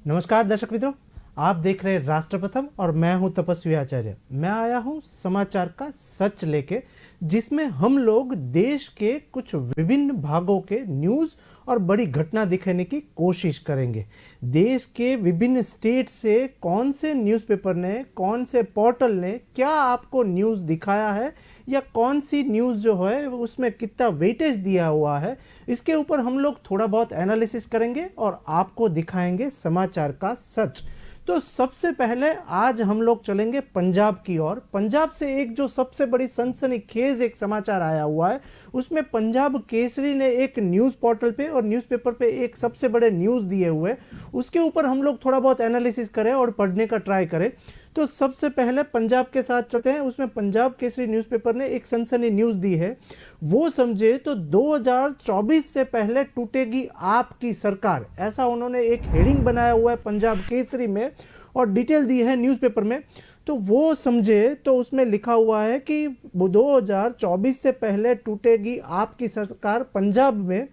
नमस्कार दर्शक मित्रों, आप देख रहे हैं राष्ट्र प्रथम और मैं हूं तपस्वी आचार्य। मैं आया हूं समाचार का सच लेके, जिसमें हम लोग देश के कुछ विभिन्न भागों के न्यूज़ और बड़ी घटना दिखाने की कोशिश करेंगे। देश के विभिन्न स्टेट से कौन से न्यूज़पेपर ने, कौन से पोर्टल ने क्या आपको न्यूज़ दिखाया है या कौन सी न्यूज़ जो है उसमें कितना वेटेज दिया हुआ है, इसके ऊपर हम लोग थोड़ा बहुत एनालिसिस करेंगे और आपको दिखाएंगे समाचार का सच। तो सबसे पहले आज हम लोग चलेंगे पंजाब की ओर। पंजाब से एक जो सबसे बड़ी सनसनीखेज एक समाचार आया हुआ है, उसमें पंजाब केसरी ने एक न्यूज़ पोर्टल पे और न्यूज़पेपर पे एक सबसे बड़े न्यूज़ दिए हुए, उसके ऊपर हम लोग थोड़ा बहुत एनालिसिस करें और पढ़ने का ट्राई करें। तो सबसे पहले पंजाब के साथ चलते हैं। उसमें पंजाब केसरी न्यूज़पेपर ने एक सनसनी न्यूज़ दी है। वो समझे तो 2024 से पहले टूटेगी आपकी सरकार, ऐसा उन्होंने एक हेडिंग बनाया हुआ है पंजाब केसरी में और डिटेल दी है न्यूज़पेपर में। तो वो समझे तो उसमें लिखा हुआ है कि 2024 से पहले टूटेगी आपकी सरकार पंजाब में,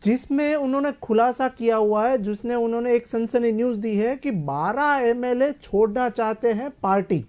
जिसमें उन्होंने खुलासा किया हुआ है, जिसने उन्होंने एक सनसनी न्यूज़ दी है कि 12 एमएलए छोड़ना चाहते हैं पार्टी।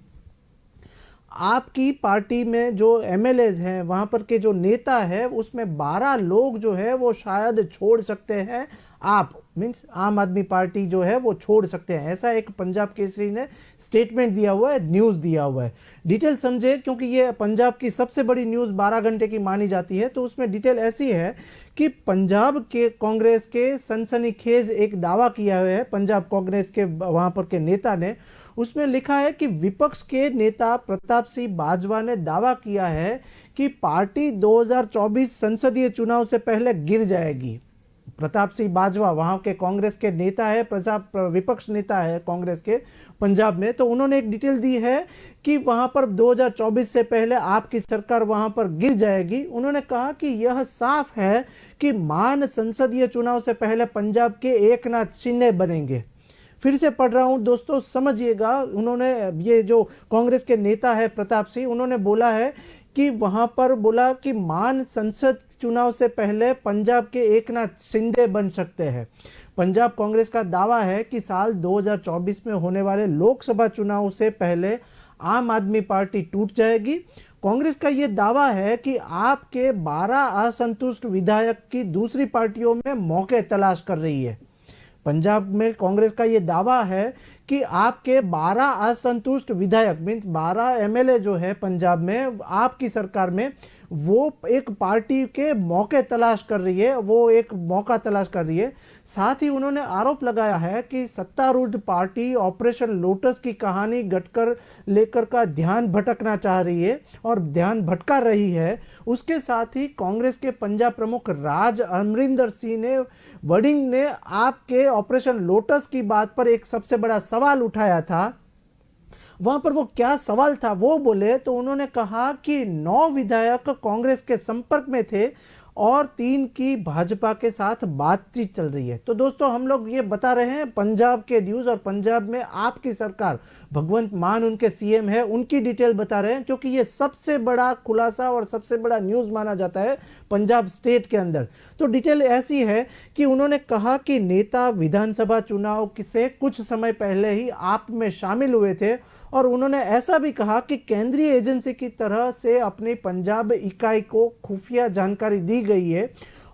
आपकी पार्टी में जो एमएलएज हैं, वहाँ पर के जो नेता है, उसमें 12 लोग जो है वो शायद छोड़ सकते हैं। आप मीन्स आम आदमी पार्टी जो है वो छोड़ सकते हैं, ऐसा एक पंजाब केसरी ने स्टेटमेंट दिया हुआ है, न्यूज़ दिया हुआ है। डिटेल समझे, क्योंकि ये पंजाब की सबसे बड़ी न्यूज़ 12 घंटे की मानी जाती है। तो उसमें डिटेल ऐसी है कि पंजाब के कांग्रेस के सनसनीखेज एक दावा किया हुआ है पंजाब कांग्रेस के वहाँ पर के नेता ने। उसमें लिखा है कि विपक्ष के नेता प्रताप सिंह बाजवा ने दावा किया है कि पार्टी 2024 संसदीय चुनाव से पहले गिर जाएगी। प्रताप सिंह बाजवा वहाँ के कांग्रेस के नेता है, विपक्ष नेता है कांग्रेस के पंजाब में। तो उन्होंने एक डिटेल दी है कि वहाँ पर 2024 से पहले आपकी सरकार वहाँ पर गिर जाएगी। उन्होंने कहा कि यह साफ है कि मान संसदीय चुनाव से पहले पंजाब के एकनाथ शिंदे बनेंगे। फिर से पढ़ रहा हूं दोस्तों, समझिएगा। उन्होंने, ये जो कांग्रेस के नेता है प्रताप सिंह, उन्होंने बोला है कि वहां पर बोला कि मान संसद चुनाव से पहले पंजाब के एकनाथ शिंदे बन सकते हैं। पंजाब कांग्रेस का दावा है कि साल 2024 में होने वाले लोकसभा चुनाव से पहले आम आदमी पार्टी टूट जाएगी। कांग्रेस का यह दावा है कि आपके 12 असंतुष्ट विधायक की दूसरी पार्टियों में मौके तलाश कर रही है। पंजाब में कांग्रेस का ये दावा है कि आपके 12 असंतुष्ट विधायक मीन्स 12 एमएलए जो है पंजाब में आपकी सरकार में, वो एक पार्टी के मौके तलाश कर रही है, वो एक मौका तलाश कर रही है। साथ ही उन्होंने आरोप लगाया है कि सत्तारूढ़ पार्टी ऑपरेशन लोटस की कहानी गटकर लेकर का ध्यान भटकना चाह रही है और ध्यान भटका रही है। उसके साथ ही कांग्रेस के पंजाब प्रमुख राज अमरिंदर सिंह ने वडिंग ने आपके ऑपरेशन लोटस की बात पर एक सबसे बड़ा सवाल उठाया था। वहां पर वो क्या सवाल था वो बोले तो उन्होंने कहा कि 9 विधायक कांग्रेस के संपर्क में थे और 3 की भाजपा के साथ बातचीत चल रही है। तो दोस्तों, हम लोग ये बता रहे हैं पंजाब के न्यूज़ और पंजाब में आपकी सरकार, भगवंत मान उनके सीएम है, उनकी डिटेल बता रहे हैं, क्योंकि ये सबसे बड़ा खुलासा और सबसे बड़ा न्यूज़ माना जाता है पंजाब स्टेट के अंदर। तो डिटेल ऐसी है कि उन्होंने कहा कि नेता विधानसभा चुनाव से कुछ समय पहले ही आप में शामिल हुए थे और उन्होंने ऐसा भी कहा कि केंद्रीय एजेंसी की तरह से अपनी पंजाब इकाई को खुफिया जानकारी दी गई है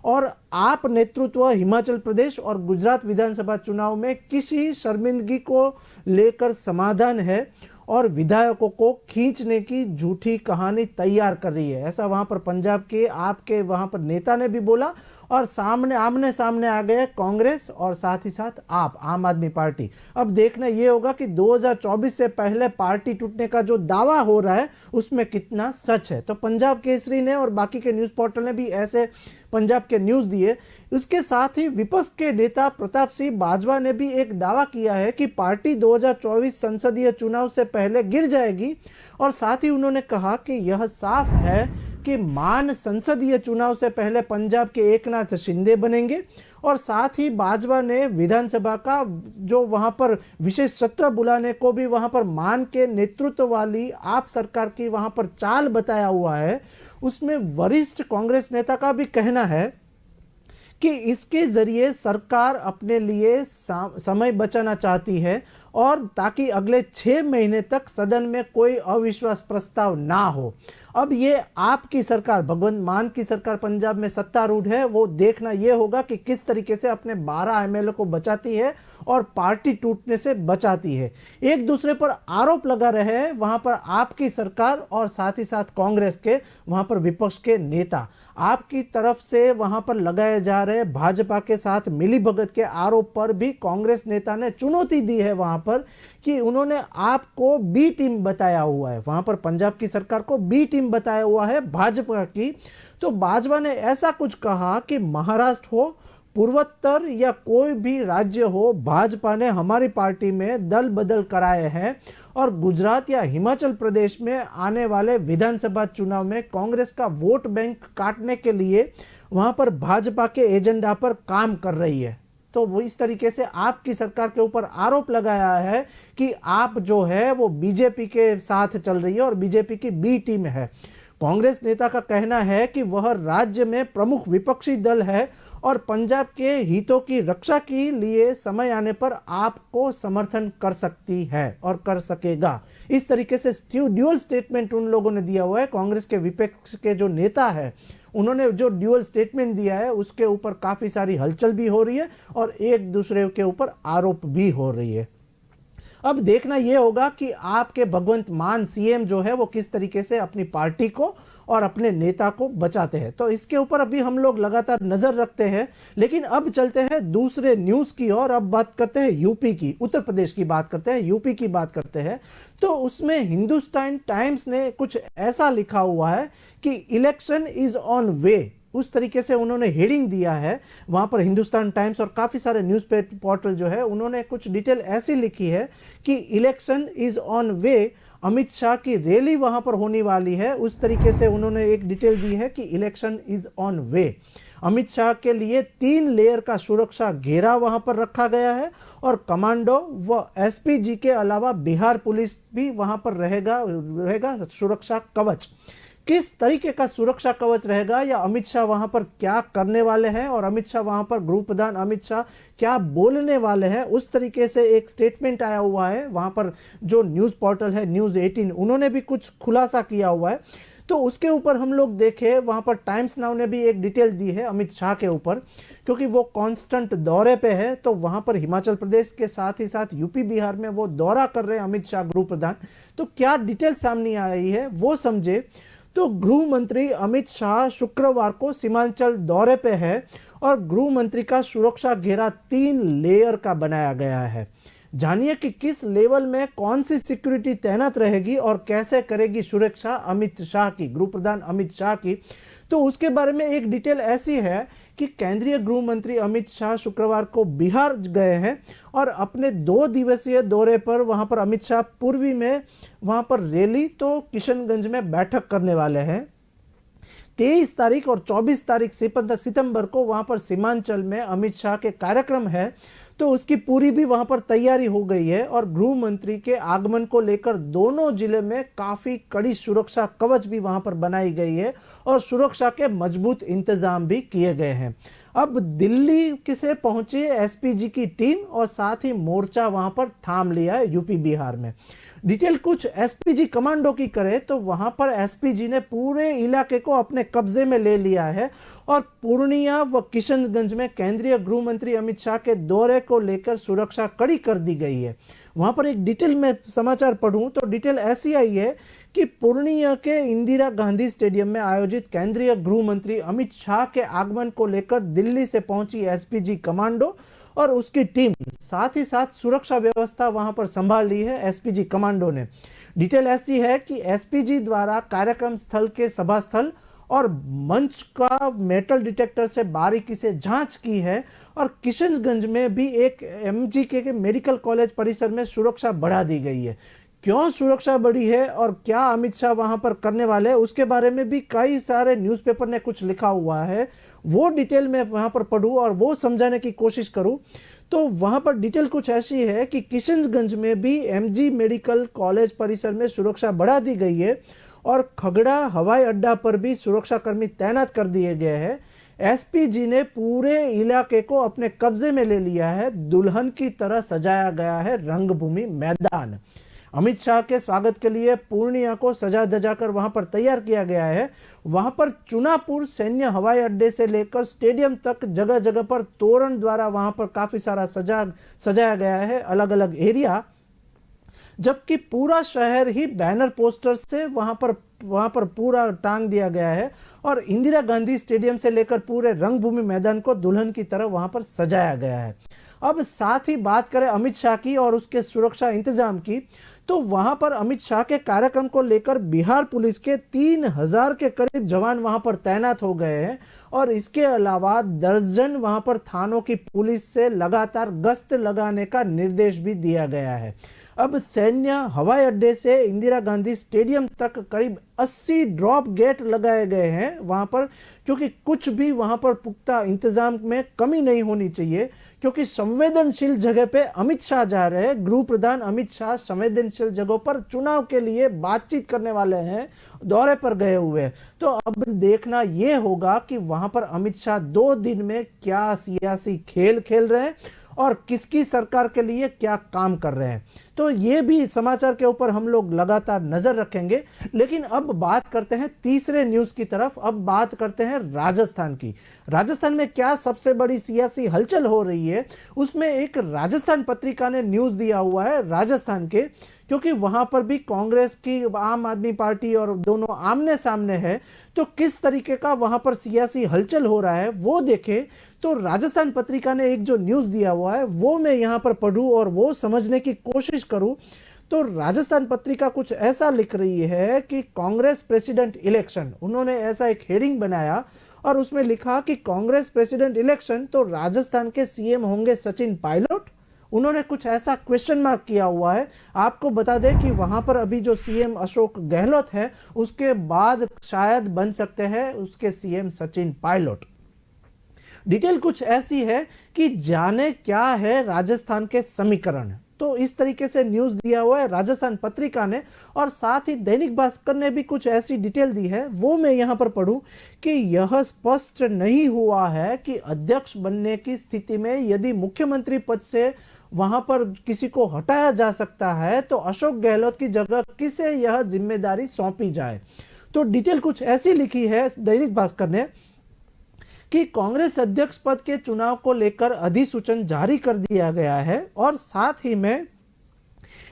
और आप नेतृत्व हिमाचल प्रदेश और गुजरात विधानसभा चुनाव में किसी शर्मिंदगी को लेकर समाधान है और विधायकों को खींचने की झूठी कहानी तैयार कर रही है। ऐसा वहां पर पंजाब के आपके वहां पर नेता ने भी बोला और आमने सामने आ गए कांग्रेस और साथ ही साथ आप आम आदमी पार्टी। अब देखना यह होगा कि 2024 से पहले पार्टी टूटने का जो दावा हो रहा है उसमें कितना सच है। तो पंजाब केसरी ने और बाकी के न्यूज़ पोर्टल ने भी ऐसे पंजाब के न्यूज़ दिए। उसके साथ ही विपक्ष के नेता प्रताप सिंह बाजवा ने भी एक दावा किया है कि पार्टी 2024 संसदीय चुनाव से पहले गिर जाएगी और साथ ही उन्होंने कहा कि यह साफ है कि मान संसदीय चुनाव से पहले पंजाब के एकनाथ शिंदे बनेंगे। और साथ ही बाजवा ने विधानसभा का जो वहां पर विशेष सत्र बुलाने को भी वहां पर मान के नेतृत्व वाली आप सरकार की वहां पर चाल बताया हुआ है। उसमें वरिष्ठ कांग्रेस नेता का भी कहना है कि इसके जरिए सरकार अपने लिए समय बचाना चाहती है और ताकि अगले 6 महीने तक सदन में कोई अविश्वास प्रस्ताव ना हो। अब ये आपकी सरकार, भगवंत मान की सरकार पंजाब में सत्तारूढ़ है, वो देखना ये होगा कि किस तरीके से अपने 12 एमएलए को बचाती है और पार्टी टूटने से बचाती है। एक दूसरे पर आरोप लगा रहे हैं वहां पर आपकी सरकार और साथ ही साथ कांग्रेस के, वहां पर विपक्ष के नेता। आपकी तरफ से वहां पर लगाए जा रहे भाजपा के साथ मिलीभगत के आरोप पर भी कांग्रेस नेता ने चुनौती दी है वहां पर, कि उन्होंने आपको बी टीम बताया हुआ है, वहां पर पंजाब की सरकार को बी टीम बताया हुआ है भाजपा की। तो भाजपा ने ऐसा कुछ कहा कि महाराष्ट्र हो, पूर्वोत्तर या कोई भी राज्य हो, भाजपा ने हमारी पार्टी में दल बदल कराए हैं और गुजरात या हिमाचल प्रदेश में आने वाले विधानसभा चुनाव में कांग्रेस का वोट बैंक काटने के लिए वहां पर भाजपा के एजेंडा पर काम कर रही है। तो वो इस तरीके से आपकी सरकार के ऊपर आरोप लगाया है कि आप जो है वो बीजेपी के साथ चल रही है और बीजेपी की बी टीम है। कांग्रेस नेता का कहना है कि वह राज्य में प्रमुख विपक्षी दल है और पंजाब के हितों की रक्षा के लिए समय आने पर आपको समर्थन कर सकती है और कर सकेगा। इस तरीके से ड्यूअल स्टेटमेंट उन लोगों ने दिया हुआ है। कांग्रेस के विपक्ष के जो नेता है उन्होंने जो ड्यूअल स्टेटमेंट दिया है उसके ऊपर काफी सारी हलचल भी हो रही है और एक दूसरे के ऊपर आरोप भी हो रही है। अब देखना यह होगा कि आपके भगवंत मान सीएम जो है वो किस तरीके से अपनी पार्टी को और अपने नेता को बचाते हैं। तो इसके ऊपर अभी हम लोग लगातार नजर रखते हैं। लेकिन अब चलते हैं दूसरे न्यूज की और अब बात करते हैं यूपी की, उत्तर प्रदेश की बात करते हैं, यूपी की बात करते हैं। तो उसमें हिंदुस्तान टाइम्स ने कुछ ऐसा लिखा हुआ है कि इलेक्शन इज ऑन वे, उस तरीके से उन्होंने हेडिंग दिया है वहां पर हिंदुस्तान टाइम्स और काफी सारे न्यूज पोर्टल जो है उन्होंने कुछ डिटेल ऐसी लिखी है कि election is on way, Amit Shah की रैली वहां पर होने वाली है। उस तरीके से उन्होंने एक डिटेल दी है कि election is on way. Amit Shah के लिए 3 लेयर का सुरक्षा घेरा वहां पर रखा गया है और कमांडो व एसपीजी के अलावा बिहार पुलिस भी वहां पर रहेगा सुरक्षा कवच। किस तरीके का सुरक्षा कवच रहेगा या अमित शाह वहां पर क्या करने वाले हैं और अमित शाह वहां पर गृह प्रधान अमित शाह क्या बोलने वाले हैं, उस तरीके से एक स्टेटमेंट आया हुआ है। वहां पर जो न्यूज पोर्टल है न्यूज 18 उन्होंने भी कुछ खुलासा किया हुआ है। तो उसके ऊपर हम लोग देखें वहां पर टाइम्स नाउ ने भी एक डिटेल दी है अमित शाह के ऊपर, क्योंकि वो कांस्टेंट दौरे पे है। तो वहां पर हिमाचल प्रदेश के साथ ही साथ यूपी बिहार में वो दौरा कर रहे हैं अमित शाह गृह प्रधान। तो क्या डिटेल सामने आई है वो समझे। तो गृह मंत्री अमित शाह शुक्रवार को सीमांचल दौरे पे है और गृह मंत्री का सुरक्षा घेरा 3 लेयर का बनाया गया है। जानिए कि किस लेवल में कौन सी सिक्योरिटी तैनात रहेगी और कैसे करेगी सुरक्षा अमित शाह की, गृह प्रधान अमित शाह की। तो उसके बारे में एक डिटेल ऐसी है कि केंद्रीय गृह मंत्री अमित शाह शुक्रवार को बिहार गए हैं और अपने 2 दिवसीय दौरे पर वहां पर अमित शाह पूर्वी में वहां पर रैली तो किशनगंज में बैठक करने वाले हैं। 23 तारीख और 24 तारीख सितंबर को वहां पर सीमांचल में अमित शाह के कार्यक्रम है। तो उसकी पूरी भी वहां पर तैयारी हो गई है और गृह मंत्री के आगमन को लेकर दोनों जिले में काफी कड़ी सुरक्षा कवच भी वहां पर बनाई गई है और सुरक्षा के मजबूत इंतजाम भी किए गए हैं। अब दिल्ली से पहुंची एसपीजी की टीम और साथ ही मोर्चा वहां पर थाम लिया है यूपी बिहार में। डिटेल कुछ एसपीजी कमांडो की करे तो वहां पर एसपीजी ने पूरे इलाके को अपने कब्जे में ले लिया है और पूर्णिया व किशनगंज में केंद्रीय गृह मंत्री अमित शाह के दौरे को लेकर सुरक्षा कड़ी कर दी गई है। वहां पर एक डिटेल में समाचार पढ़ूं तो डिटेल ऐसी आई है कि पूर्णिया के इंदिरा गांधी स्टेडियम में आयोजित केंद्रीय गृह मंत्री अमित शाह के आगमन को लेकर दिल्ली से पहुंची एसपीजी कमांडो और उसकी टीम, साथ ही साथ सुरक्षा व्यवस्था वहां पर संभाल ली है एसपीजी कमांडो ने। डिटेल ऐसी है कि एसपीजी द्वारा कार्यक्रम स्थल के सभा स्थल और मंच का मेटल डिटेक्टर से बारीकी से जांच की है और किशनगंज में भी एक एमजीके के मेडिकल कॉलेज परिसर में सुरक्षा बढ़ा दी गई है। क्यों सुरक्षा बढ़ी है और क्या अमित शाह वहां पर करने वाले हैं उसके बारे में भी कई सारे न्यूज़पेपर ने कुछ लिखा हुआ है। वो डिटेल में वहां पर पढ़ूं और वो समझाने की कोशिश करूं तो वहां पर डिटेल कुछ ऐसी है कि किशनगंज में भी एमजी मेडिकल कॉलेज परिसर में सुरक्षा बढ़ा दी गई है और खगड़ा हवाई अड्डा पर भी सुरक्षा कर्मी तैनात कर दिए गए हैं। एसपी जी ने पूरे इलाके को अपने कब्जे में ले लिया है। दुल्हन की तरह सजाया गया है रंगभूमि मैदान। अमित शाह के स्वागत के लिए पूर्णिया को सजा धजा कर वहां पर तैयार किया गया है। वहां पर चुनापुर सैन्य हवाई अड्डे से लेकर स्टेडियम तक जगह जगह पर तोरण द्वारा वहां पर काफी सारा सजाया गया है, अलग अलग एरिया। जबकि पूरा शहर ही बैनर पोस्टर से वहां पर पूरा टांग दिया गया है और इंदिरा गांधी स्टेडियम से लेकर पूरे रंगभूमि मैदान को दुल्हन की तरह वहां पर सजाया गया है। अब साथ ही बात करें अमित शाह की और उसके सुरक्षा इंतजाम की, तो वहां पर अमित शाह के कार्यक्रम को लेकर बिहार पुलिस के 3000 के करीब जवान वहां पर तैनात हो गए हैं और इसके अलावा दर्जन वहां पर थानों की पुलिस से लगातार गश्त लगाने का निर्देश भी दिया गया है। अब सैन्य हवाई अड्डे से इंदिरा गांधी स्टेडियम तक करीब 80 ड्रॉप गेट लगाए गए हैं वहां पर, क्योंकि कुछ भी वहां पर पुख्ता इंतजाम में कमी नहीं होनी चाहिए, क्योंकि संवेदनशील जगह पे अमित शाह जा रहे हैं। गृह प्रधान अमित शाह संवेदनशील जगहों पर चुनाव के लिए बातचीत करने वाले हैं, दौरे पर गए हुए हैं। तो अब देखना यह होगा कि वहां पर अमित शाह 2 दिन में क्या सियासी खेल खेल रहे हैं और किसकी सरकार के लिए क्या काम कर रहे हैं। तो ये भी समाचार के ऊपर हम लोग लगातार नजर रखेंगे। लेकिन अब बात करते हैं तीसरे न्यूज की तरफ। अब बात करते हैं राजस्थान की। राजस्थान में क्या सबसे बड़ी सियासी हलचल हो रही है, उसमें एक राजस्थान पत्रिका ने न्यूज दिया हुआ है राजस्थान के, क्योंकि वहां पर भी कांग्रेस की आम आदमी पार्टी और दोनों आमने सामने है। तो किस तरीके का वहां पर सियासी हलचल हो रहा है वो देखें। तो राजस्थान पत्रिका ने एक जो न्यूज दिया हुआ है वो मैं यहां पर पढ़ूं और वो समझने की कोशिश करूं। तो राजस्थान पत्रिका कुछ ऐसा लिख रही है कि कांग्रेस प्रेसिडेंट इलेक्शन, उन्होंने ऐसा एक हेडिंग बनाया और उसमें लिखा कि कांग्रेस प्रेसिडेंट इलेक्शन तो राजस्थान के सीएम होंगे सचिन पायलट। उन्होंने कुछ ऐसा क्वेश्चन मार्क किया हुआ है। आपको बता दें कि वहां पर अभी जो सीएम अशोक गहलोत है उसके बाद शायद बन सकते हैं उसके सीएम सचिन पायलट। डिटेल कुछ ऐसी है कि जाने क्या है राजस्थान के समीकरण। तो इस तरीके से न्यूज दिया हुआ है राजस्थान पत्रिका ने, और साथ ही दैनिक भास्कर ने भी कुछ ऐसी डिटेल दी है, वो मैं यहां पर पढ़ूं कि यह स्पष्ट नहीं हुआ है कि अध्यक्ष बनने की स्थिति में यदि मुख्यमंत्री पद से वहां पर किसी को हटाया जा सकता है तो अशोक गहलोत की जगह किसे यह जिम्मेदारी सौंपी जाए। तो डिटेल कुछ ऐसी लिखी है दैनिक भास्कर ने कि कांग्रेस अध्यक्ष पद के चुनाव को लेकर अधिसूचना जारी कर दिया गया है और साथ ही में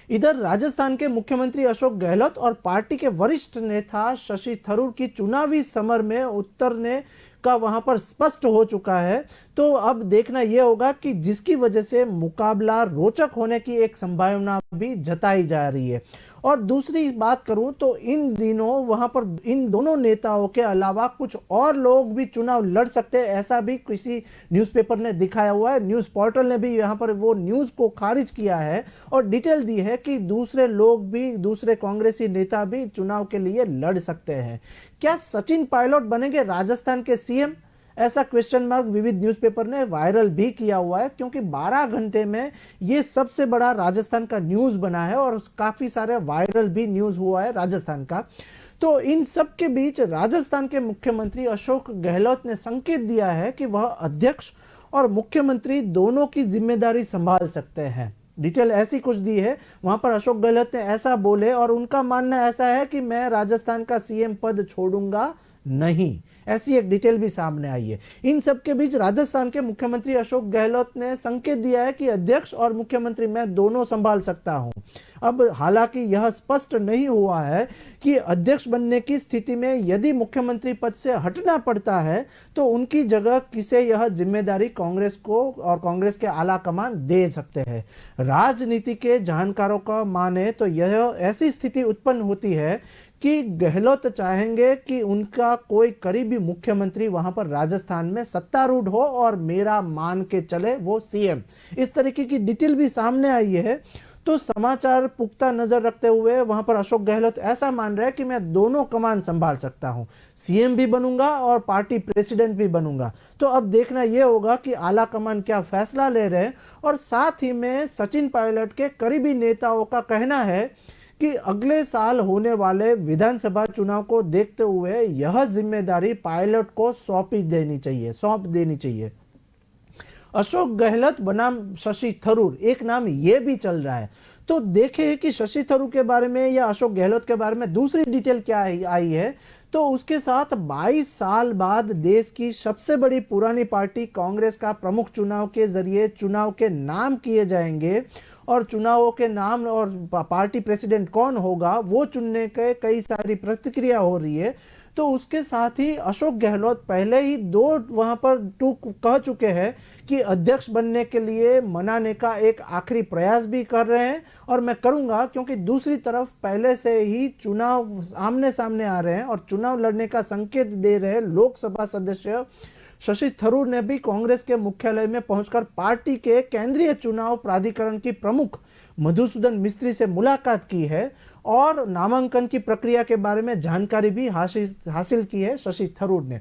इधर राजस्थान के मुख्यमंत्री अशोक गहलोत और पार्टी के वरिष्ठ नेता शशि थरूर की चुनावी समर में उतरने का वहां पर स्पष्ट हो चुका है। तो अब देखना यह होगा कि जिसकी वजह से मुकाबला रोचक होने की एक संभावना भी जताई जा रही है। और दूसरी बात करूं तो इन दिनों वहां पर इन दोनों नेताओं के अलावा कुछ और लोग भी चुनाव लड़ सकते हैं, ऐसा भी किसी न्यूज़पेपर ने दिखाया हुआ है। न्यूज़ पोर्टल ने भी यहां पर वो न्यूज़ को खारिज किया है और डिटेल दी है कि दूसरे लोग भी, दूसरे कांग्रेसी नेता भी चुनाव के लिए लड़ सकते हैं। क्या सचिन पायलट बनेंगे राजस्थान के सीएम? ऐसा क्वेश्चन मार्क विविध न्यूज़पेपर ने वायरल भी किया हुआ है, क्योंकि 12 घंटे में ये सबसे बड़ा राजस्थान का न्यूज़ बना है और काफ़ी सारे वायरल भी न्यूज़ हुआ है राजस्थान का। तो इन सब के बीच राजस्थान के मुख्यमंत्री अशोक गहलोत ने संकेत दिया है कि वह अध्यक्ष और मुख्यमंत्री दोनों की जिम्मेदारी संभाल सकते हैं। डिटेल ऐसी कुछ दी है वहां पर। अशोक गहलोत ने ऐसा बोले और उनका मानना ऐसा है कि मैं राजस्थान का सीएम पद छोड़ूंगा नहीं, ऐसी एक डिटेल भी सामने आई है। इन सब के बीच राजस्थान के मुख्यमंत्री अशोक गहलोत ने संकेत दिया है कि अध्यक्ष और मुख्यमंत्री मैं दोनों संभाल सकता हूं। अब हालांकि यह स्पष्ट नहीं हुआ है कि अध्यक्ष बनने की स्थिति में यदि मुख्यमंत्री पद से हटना पड़ता है तो उनकी जगह किसे यह जिम्मेदारी कांग्रेस को और कांग्रेस के आला कमान दे सकते हैं। राजनीति के जानकारों का माने तो यह ऐसी स्थिति उत्पन्न होती है कि गहलोत चाहेंगे कि उनका कोई करीबी मुख्यमंत्री वहां पर राजस्थान में सत्तारूढ़ हो और मेरा मान के चले वो सीएम। इस तरीके की डिटेल भी सामने आई है। तो समाचार पुख्ता नजर रखते हुए वहां पर अशोक गहलोत ऐसा मान रहे हैं कि मैं दोनों कमान संभाल सकता हूं, सीएम भी बनूंगा और पार्टी प्रेसिडेंट भी बनूंगा। तो अब देखना यह होगा कि आला कमान क्या फैसला ले रहे हैं। और साथ ही में सचिन पायलट के करीबी नेताओं का कहना है कि अगले साल होने वाले विधानसभा चुनाव को देखते हुए यह जिम्मेदारी पायलट को सौंप देनी चाहिए। अशोक गहलोत बनाम शशि थरूर, एक नाम ये भी चल रहा है। तो देखें कि शशि थरूर के बारे में या अशोक गहलोत के बारे में दूसरी डिटेल क्या आई है। तो उसके साथ 22 साल बाद देश की सबसे बड़ी पुरानी पार्टी कांग्रेस का प्रमुख चुनाव के जरिए चुनाव के नाम किए जाएंगे और चुनावों के नाम और पार्टी प्रेसिडेंट कौन होगा वो चुनने के कई सारी प्रतिक्रिया हो रही है। तो उसके साथ ही अशोक गहलोत पहले ही वहां पर कह चुके हैं कि अध्यक्ष बनने के लिए मनाने का एक आखिरी प्रयास भी कर रहे हैं और मैं करूंगा, क्योंकि दूसरी तरफ पहले से ही चुनाव आमने सामने आ रहे हैं और चुनाव लड़ने का संकेत दे रहे लोकसभा सदस्य शशि थरूर ने भी कांग्रेस के मुख्यालय में पहुंचकर पार्टी के केंद्रीय चुनाव प्राधिकरण की प्रमुख मधुसूदन मिस्त्री से मुलाकात की है और नामांकन की प्रक्रिया के बारे में जानकारी भी हासिल की है शशि थरूर ने।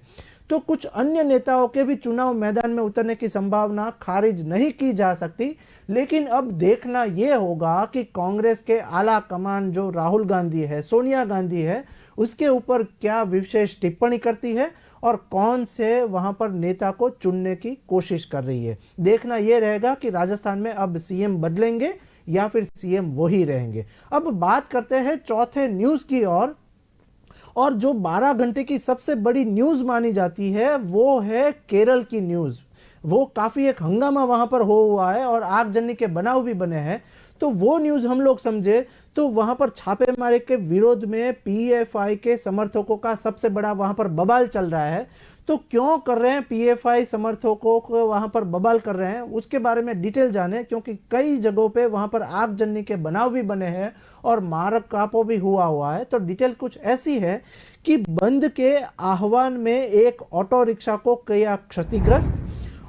तो कुछ अन्य नेताओं के भी चुनाव मैदान में उतरने की संभावना खारिज नहीं की जा सकती, लेकिन अब देखना यह होगा कि कांग्रेस के आला कमान जो राहुल गांधी है, सोनिया गांधी है, उसके ऊपर क्या विशेष टिप्पणी करती है और कौन से वहां पर नेता को चुनने की कोशिश कर रही है। देखना यह रहेगा कि राजस्थान में अब सीएम बदलेंगे या फिर सीएम वही रहेंगे। अब बात करते हैं चौथे न्यूज की और जो 12 घंटे की सबसे बड़ी न्यूज मानी जाती है वो है केरल की न्यूज। वो काफी एक हंगामा वहां पर हुआ है और आगजनी के बनाव भी बने हैं। तो वो न्यूज हम लोग समझे तो वहां पर छापेमारी के विरोध में पीएफआई के समर्थकों का सबसे बड़ा वहां पर बवाल चल रहा है। तो क्यों कर रहे हैं पीएफआई समर्थकों को वहां पर बवाल कर रहे हैं, उसके बारे में डिटेल जाने, क्योंकि कई जगहों पे वहां पर आगजनी के बनाव भी बने हैं और मारकापो भी हुआ है। तो डिटेल कुछ ऐसी है कि बंद के आह्वान में एक ऑटो रिक्शा को किया क्षतिग्रस्त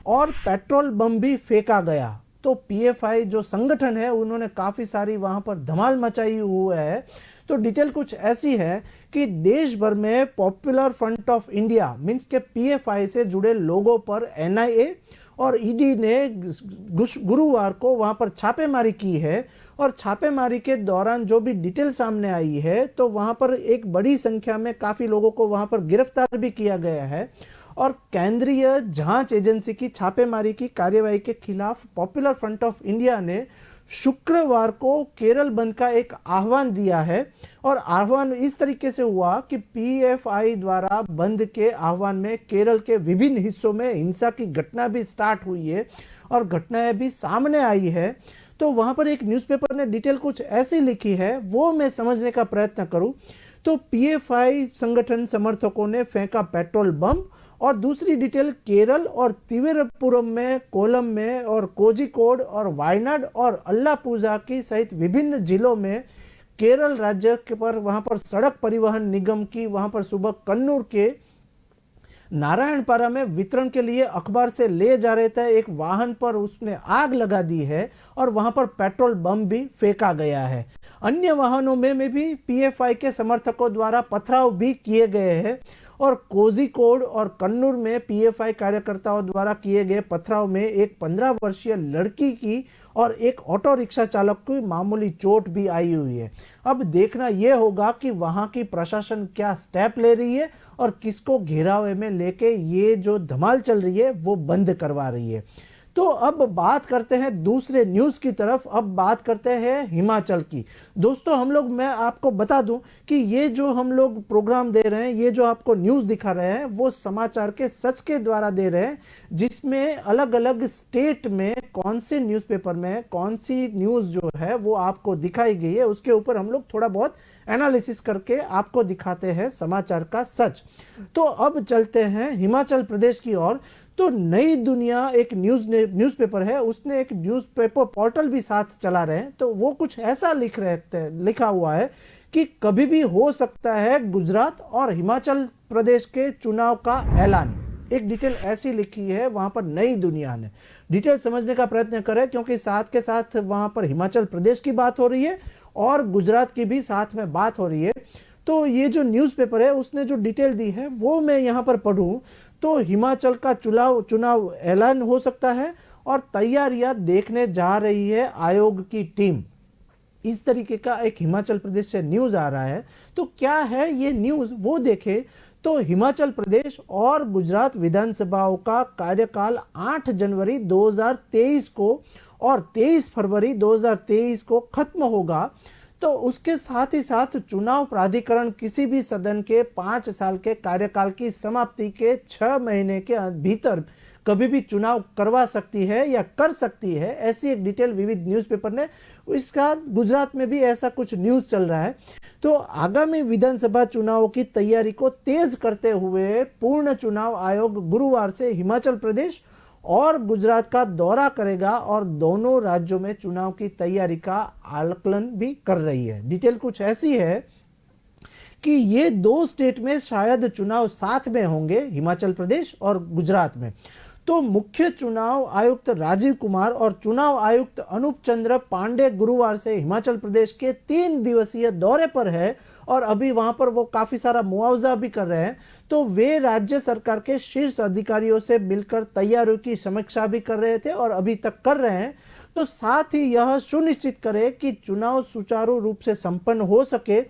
और पेट्रोल बम भी फेंका गया। तो पीएफआई जो संगठन है उन्होंने काफी सारी वहां पर धमाल मचाई हुई है। तो डिटेल कुछ ऐसी है कि देश भर में popular front of India means के पीएफआई से जुड़े लोगों पर एनआईए और ईडी ने गुरुवार को वहां पर छापेमारी की है और छापेमारी के दौरान जो भी डिटेल सामने आई है तो वहां पर एक बड़ी संख्या में काफी लोगों को वहां पर गिरफ्तार भी किया गया है और केंद्रीय जांच एजेंसी की छापेमारी की कार्यवाही के खिलाफ पॉपुलर फ्रंट ऑफ इंडिया ने शुक्रवार को केरल बंद का एक आह्वान दिया है और आह्वान इस तरीके से हुआ कि पीएफआई द्वारा बंद के आह्वान में केरल के विभिन्न हिस्सों में हिंसा की घटना भी स्टार्ट हुई है और घटनाएं भी सामने आई है। तो वहां पर एक न्यूज़पेपर ने डिटेल कुछ ऐसी लिखी है, वो मैं समझने का प्रयत्न करूं तो पीएफआई संगठन समर्थकों ने फेंका पेट्रोल बम और दूसरी डिटेल केरल और तिरुवनंतपुरम में, कोलम में और कोझिकोड और वायनाड और अल्लापुझा की सहित विभिन्न जिलों में केरल राज्य के पर वहां पर सड़क परिवहन निगम की वहां पर सुबह कन्नूर के नारायणपारा में वितरण के लिए अखबार से ले जा रहे थे एक वाहन पर उसने आग लगा दी है और वहां पर पेट्रोल बम भी फेंका गया है। अन्य वाहनों में भी पीएफआई के समर्थकों द्वारा पथराव भी किए गए हैं और कोझिकोड और कन्नूर में पीएफआई कार्यकर्ताओं द्वारा किए गए पथराव में एक 15 वर्षीय लड़की की और एक ऑटो रिक्शा चालक की मामूली चोट भी आई हुई है। अब देखना यह होगा कि वहां की प्रशासन क्या स्टेप ले रही है और किसको घेरावे में लेके ये जो धमाल चल रही है वो बंद करवा रही है। तो अब बात करते हैं दूसरे न्यूज की तरफ। अब बात करते हैं हिमाचल की। दोस्तों हम लोग, मैं आपको बता दूं कि ये जो हम लोग प्रोग्राम दे रहे हैं, ये जो आपको न्यूज दिखा रहे हैं वो समाचार के सच के द्वारा दे रहे हैं, जिसमें अलग अलग स्टेट में कौन से न्यूज़पेपर में कौन सी न्यूज जो है वो आपको दिखाई गई है, उसके ऊपर हम लोग थोड़ा बहुत एनालिसिस करके आपको दिखाते हैं समाचार का सच। तो अब चलते हैं हिमाचल प्रदेश की ओर। तो नई दुनिया एक न्यूज़पेपर है, उसने एक न्यूज़पेपर पोर्टल भी साथ चला रहे हैं। तो वो कुछ ऐसा लिखा हुआ है कि कभी भी हो सकता है गुजरात और हिमाचल प्रदेश के चुनाव का ऐलान। एक डिटेल ऐसी लिखी है वहां पर नई दुनिया ने। डिटेल समझने का प्रयत्न करें क्योंकि साथ के साथ वहां पर हिमाचल प्रदेश की बात हो रही है और गुजरात की भी साथ में बात हो रही है। तो ये जो न्यूज़पेपर है उसने जो डिटेल दी है वो मैं यहाँ पर पढ़ूं तो हिमाचल का चुनाव ऐलान हो सकता है और तैयारियां देखने जा रही है आयोग की टीम। इस तरीके का एक हिमाचल प्रदेश से न्यूज आ रहा है। तो क्या है ये न्यूज, वो देखें तो हिमाचल प्रदेश और गुजरात विधानसभाओं का कार्यकाल 8 जनवरी 2023 को और 23 फरवरी 2023 को खत्म होगा। तो उसके साथ ही साथ चुनाव प्राधिकरण किसी भी सदन के 5 साल के कार्यकाल की समाप्ति के 6 महीने के भीतर कभी भी चुनाव करवा सकती है या कर सकती है, ऐसी एक डिटेल विविध न्यूज़पेपर ने। इसका गुजरात में भी ऐसा कुछ न्यूज़ चल रहा है। तो आगामी विधानसभा चुनावों की तैयारी को तेज करते हुए पूर्ण चुनाव आयोग गुरुवार से हिमाचल प्रदेश और गुजरात का दौरा करेगा और दोनों राज्यों में चुनाव की तैयारी का आकलन भी कर रही है। डिटेल कुछ ऐसी है कि ये दो स्टेट में शायद चुनाव साथ में होंगे, हिमाचल प्रदेश और गुजरात में। तो मुख्य चुनाव आयुक्त राजीव कुमार और चुनाव आयुक्त अनूप चंद्र पांडे गुरुवार से हिमाचल प्रदेश के 3 दिवसीय दौरे पर है और अभी वहां पर वो काफी सारा मुआवजा भी कर रहे हैं। तो वे राज्य सरकार के शीर्ष अधिकारियों से मिलकर तैयारियों की समीक्षा भी कर रहे थे और अभी तक कर रहे हैं। तो साथ ही यह सुनिश्चित करें कि चुनाव सुचारू रूप से संपन्न हो सके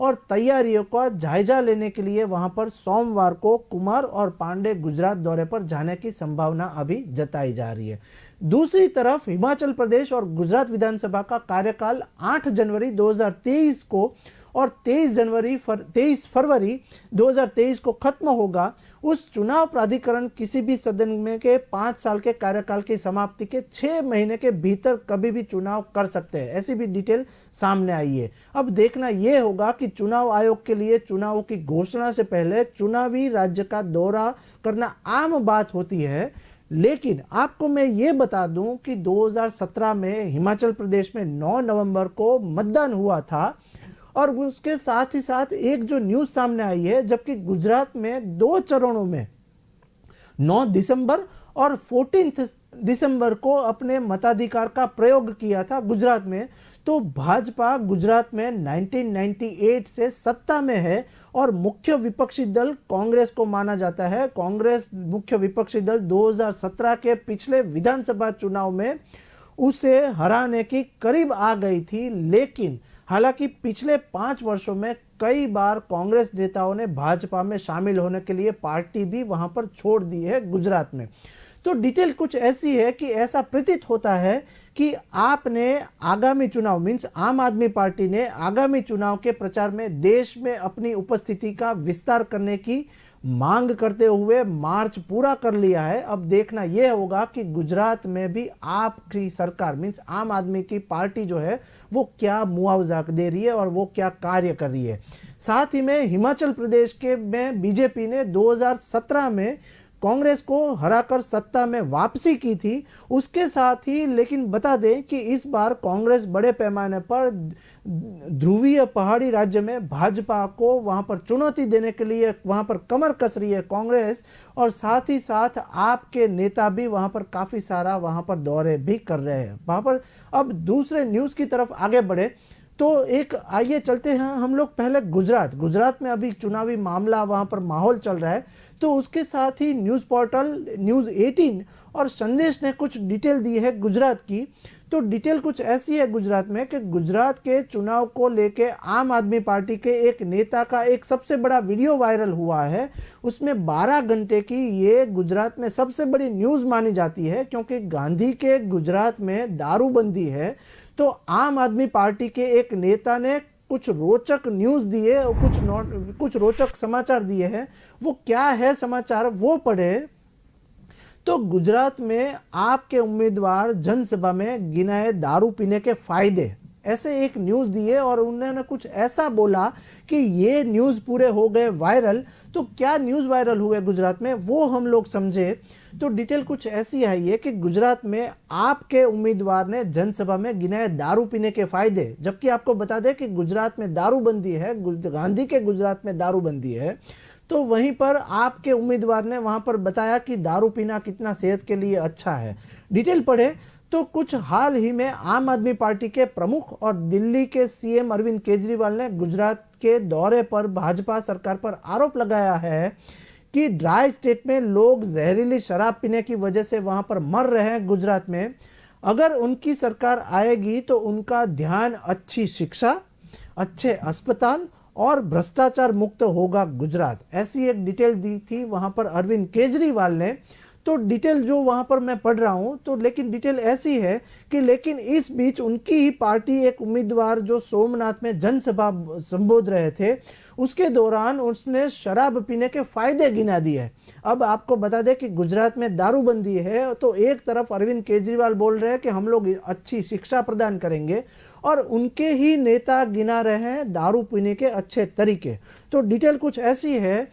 और तैयारियों का जायजा लेने के लिए वहां पर सोमवार को कुमार और पांडे गुजरात दौरे पर जाने की संभावना अभी जताई जा रही है। दूसरी तरफ हिमाचल प्रदेश और गुजरात विधानसभा का कार्यकाल 8 जनवरी 2023 को और 23 फरवरी 2023 को खत्म होगा। उस चुनाव प्राधिकरण किसी भी सदन में के 5 साल के कार्यकाल की समाप्ति के 6 महीने के भीतर कभी भी चुनाव कर सकते हैं, ऐसी भी डिटेल सामने आई है। अब देखना यह होगा कि चुनाव आयोग के लिए चुनावों की घोषणा से पहले चुनावी राज्य का दौरा करना आम बात होती है, लेकिन आपको मैं ये बता दूं कि 2017 में हिमाचल प्रदेश में 9 नवंबर को मतदान हुआ था और उसके साथ ही साथ एक जो न्यूज सामने आई है, जबकि गुजरात में 2 चरणों में 9 दिसंबर और 14 दिसंबर को अपने मताधिकार का प्रयोग किया था गुजरात में। तो भाजपा गुजरात में 1998 से सत्ता में है और मुख्य विपक्षी दल कांग्रेस को माना जाता है। कांग्रेस मुख्य विपक्षी दल 2017 के पिछले विधानसभा चुनाव में उसे हराने की करीब आ गई थी, लेकिन हालांकि पिछले 5 वर्षों में कई बार कांग्रेस नेताओं ने भाजपा में शामिल होने के लिए पार्टी भी वहां पर छोड़ दी है गुजरात में। तो डिटेल कुछ ऐसी है कि ऐसा प्रतीत होता है कि आपने आगामी चुनाव मींस आम आदमी पार्टी ने आगामी चुनाव के प्रचार में देश में अपनी उपस्थिति का विस्तार करने की मांग करते हुए मार्च पूरा कर लिया है। अब देखना यह होगा कि गुजरात में भी आपकी सरकार मींस आम आदमी की पार्टी जो है वो क्या मुआवजा दे रही है और वो क्या कार्य कर रही है। साथ ही में हिमाचल प्रदेश के में बीजेपी ने 2017 में कांग्रेस को हराकर सत्ता में वापसी की थी। उसके साथ ही लेकिन बता दें कि इस बार कांग्रेस बड़े पैमाने पर ध्रुवीय पहाड़ी राज्य में भाजपा को वहां पर चुनौती देने के लिए वहां पर कमर कस रही है कांग्रेस, और साथ ही साथ आपके नेता भी वहां पर काफी सारा वहां पर दौरे भी कर रहे हैं वहां पर। अब दूसरे न्यूज की तरफ आगे बढ़े तो एक आइए चलते हैं हम लोग पहले गुजरात में अभी चुनावी मामला वहां पर माहौल चल रहा है। तो उसके साथ ही न्यूज़ पोर्टल न्यूज़ 18 और संदेश ने कुछ डिटेल दी है गुजरात की। तो डिटेल कुछ ऐसी है गुजरात में कि गुजरात के चुनाव को लेके आम आदमी पार्टी के एक नेता का एक सबसे बड़ा वीडियो वायरल हुआ है। उसमें 12 घंटे की ये गुजरात में सबसे बड़ी न्यूज़ मानी जाती है, क्योंकि गांधी के गुजरात में दारूबंदी है। तो आम आदमी पार्टी के एक नेता ने कुछ रोचक न्यूज़ दिए और कुछ रोचक समाचार दिए हैं। वो क्या है समाचार वो पढ़े। तो गुजरात में आपके उम्मीदवार जनसभा में गिनाए दारू पीने के फायदे, ऐसे एक न्यूज़ दिए और उन्होंने कुछ ऐसा बोला कि ये न्यूज़ पूरे हो गए वायरल। तो क्या न्यूज़ वायरल हुए गुजरात में वो हम लोग समझे। तो डिटेल कुछ ऐसी आई है कि गुजरात में आपके उम्मीदवार ने जनसभा में गिनाए दारू पीने के फायदे, जबकि आपको बता दें कि गुजरात में दारूबंदी है, गांधी के गुजरात में दारूबंदी है। तो वहीं पर आपके उम्मीदवार ने वहां पर बताया कि दारू पीना कितना सेहत के लिए अच्छा है। डिटेल पढ़े तो कुछ हाल ही में आम आदमी पार्टी के प्रमुख और दिल्ली के सीएम अरविंद केजरीवाल ने गुजरात के दौरे पर भाजपा सरकार पर आरोप लगाया है कि ड्राई स्टेट में लोग जहरीली शराब पीने की वजह से वहां पर मर रहे हैं गुजरात में। अगर उनकी सरकार आएगी तो उनका ध्यान अच्छी शिक्षा, अच्छे अस्पताल और भ्रष्टाचार मुक्त होगा गुजरात। ऐसी एक डिटेल दी थी वहां पर अरविंद केजरीवाल ने। तो डिटेल जो वहां पर मैं पढ़ रहा हूं, तो लेकिन डिटेल ऐसी है कि लेकिन इस बीच उनकी ही पार्टी एक उम्मीदवार जो सोमनाथ में जनसभा संबोध रहे थे, उसके दौरान उसने शराब पीने के फायदे गिना दिए। अब आपको बता दें कि गुजरात में दारूबंदी है, तो एक तरफ अरविंद केजरीवाल बोल रहे हैं कि हम लोग अच्छी शिक्षा प्रदान करेंगे, और उनके ही नेता गिना रहे हैं दारू पीने के अच्छे तरीके। तो डिटेल कुछ ऐसी है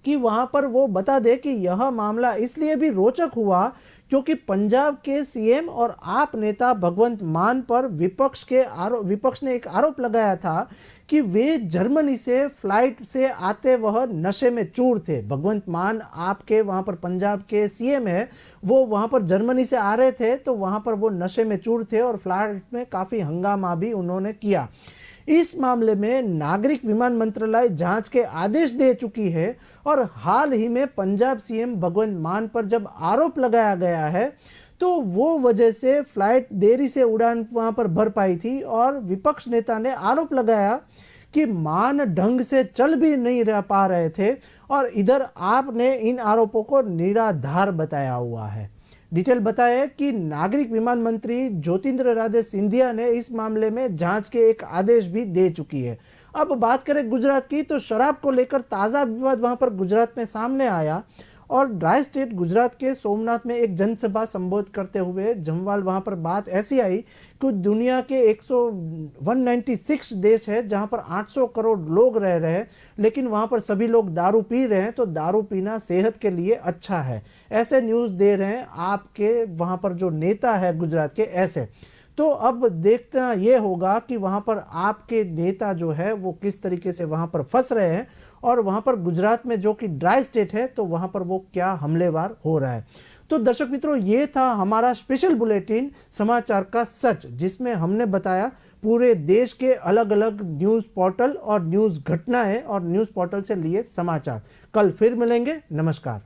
कि वहां पर वो बता दे कि यह मामला इसलिए भी रोचक हुआ क्योंकि पंजाब के सीएम और आप नेता भगवंत मान पर विपक्ष ने एक आरोप लगाया था कि वे जर्मनी से फ्लाइट से आते वह नशे में चूर थे। भगवंत मान आपके वहां पर पंजाब के सीएम है, वो वहां पर जर्मनी से आ रहे थे, तो वहां पर वो नशे में चूर थे और फ्लाइट में काफी हंगामा भी उन्होंने किया। इस मामले में नागरिक विमान मंत्रालय जांच के आदेश दे चुकी है, और हाल ही में पंजाब सीएम भगवंत मान पर जब आरोप लगाया गया है, तो वो वजह से फ्लाइट देरी से उड़ान वहां पर भर पाई थी, और विपक्ष नेता ने आरोप लगाया कि मान ढंग से चल भी नहीं रह पा रहे थे, और इधर आपने इन आरोपों को निराधार बताया हुआ है। डिटेल बताया कि नागरिक विमान मंत्री ज्योतिंद्र राजे सिंधिया ने इस मामले में जांच के एक आदेश भी दे चुकी है। अब बात करें गुजरात की, तो शराब को लेकर ताज़ा विवाद वहां पर गुजरात में सामने आया, और ड्राई स्टेट गुजरात के सोमनाथ में एक जनसभा संबोधित करते हुए जमवाल वहां पर बात ऐसी आई कि दुनिया के 196 देश है जहां पर 800 करोड़ लोग रह रहे हैं, लेकिन वहां पर सभी लोग दारू पी रहे हैं, तो दारू पीना सेहत के लिए अच्छा है, ऐसे न्यूज दे रहे हैं आपके वहां पर जो नेता है गुजरात के ऐसे। तो अब देखना ये होगा कि वहां पर आपके नेता जो है वो किस तरीके से वहां पर फंस रहे हैं, और वहां पर गुजरात में जो कि ड्राई स्टेट है, तो वहां पर वो क्या हमलेवार हो रहा है। तो दर्शक मित्रों, ये था हमारा स्पेशल बुलेटिन समाचार का सच, जिसमें हमने बताया पूरे देश के अलग अलग न्यूज पोर्टल और न्यूज घटनाएं और न्यूज पोर्टल से लिए समाचार। कल फिर मिलेंगे। नमस्कार।